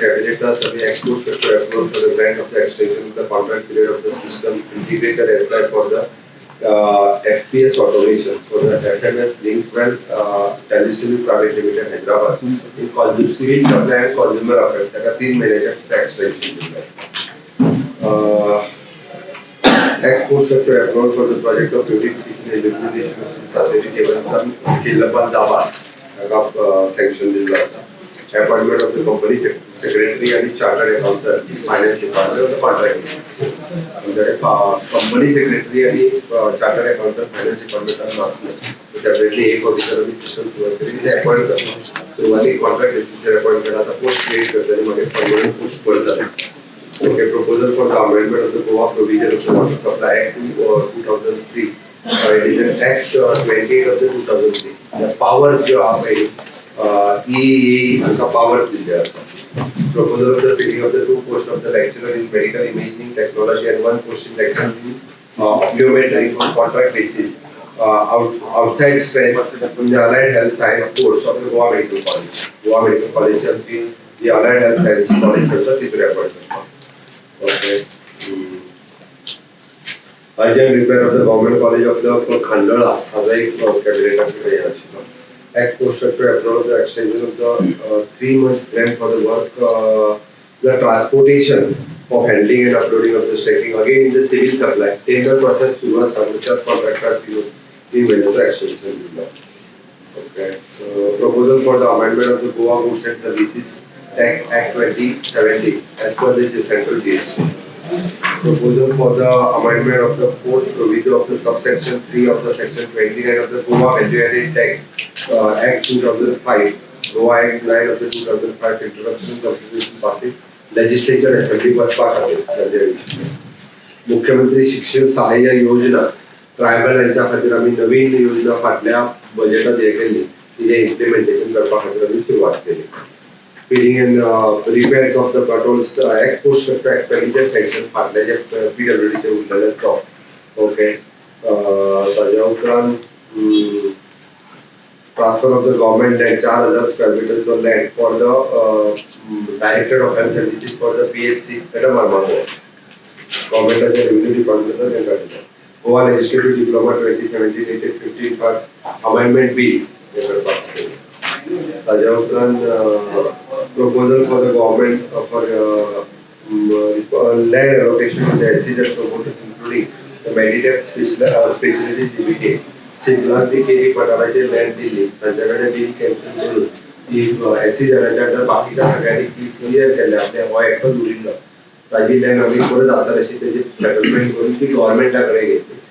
cabinet has the exposed to approval for the grant of the extension of the contract period of the system integrated SI for the FPS automation for the FMS Link Well Telecom Private Limited Hyderabad in civil supply and consumer affairs. त्याला 3 महिन्याच्या extension दिलं आहे. Exposure to approval for the project of purification and liquidation of Sateri Devastan Killapal Dabar sanction दिलं असं. Appointment of the company secretary and chartered accountant, finance department of the contract. Company secretary and chartered accountant, finance department नसलं separately एक officer आणि system सुरुवातीला appoint करतो. सुरुवाती contract बेसिसवर appoint केला आता पोस्ट क्रिएट करतो आणि मग परमनंट पोस्ट पडतात. Okay, proposal for the amendment of the Goa Provision of the Water Supply Act 2003. It is an Act 28 of the 2003. The powers जो आहे powers दिले असतात. Proposal of the filling of the 2 posts of the lecturer in medical imaging technology and 1 post in lecturer in optometry on contract basis outside strength from the Allied Health Science course of the Goa Medical College. Goa Medical College ची the Allied Health Science College चा तिथे appointment. Okay. Urgent repair of the government college of the Khandala as a cabinet of exposure to approve the extension of the 3 months grant for the work, the transportation of handling and uploading of the stacking again in the civil supply. Tender process सुरुवात सामूहिक contractor 3 महिन्याचा extension दिला. Okay. So proposal for the amendment of the Goa Goods and Services Tax Act 2070 as per the central GST. Proposal for the amendment of the 4th provision of the subsection 3 of the section 29 of the Goa Value-Added Tax Act 2005. Goa Act 9 of the 2005 introduction of the passing legislature assembly was part of it. मुख्यमंत्री शिक्षण सहाय्य योजना tribal यांच्या खातीर आम्ही नवीन योजना फाटल्या बजेटात हे केली तिचे इम्प्लिमेंटेशन करपा खातीर आम्ही सुरवात केली. Feeding and repairs of the patrols exposure to expenditure section फाटल्याचे PWD चे उरलेले तो. Okay. ताज्या उपरांत transfer of the government land 4,000 square meters of land for the director of health services for the PHC Madam Armando. Government च्या revenue department चा त्यांना दिला. Goa Legislative Diploma 2017 dated 15 for amendment bill. ताज्या उपरांत proposal for the government for land allocation to the SEZ promoters including the Meditech Specialty Limited. Signal ती केली पटाराचे land दिली त्यांच्याकडे बिल कॅन्सल करून ती SEZच्या अंडर बाकीच्या सगळ्यांनी ती क्लिअर केले आपल्या हो एकटो उरिल्लो ताजी लँड आम्ही परत आसा अशी त्याची सेटलमेंट करून ती गव्हर्नमेंटाकडे घेतली.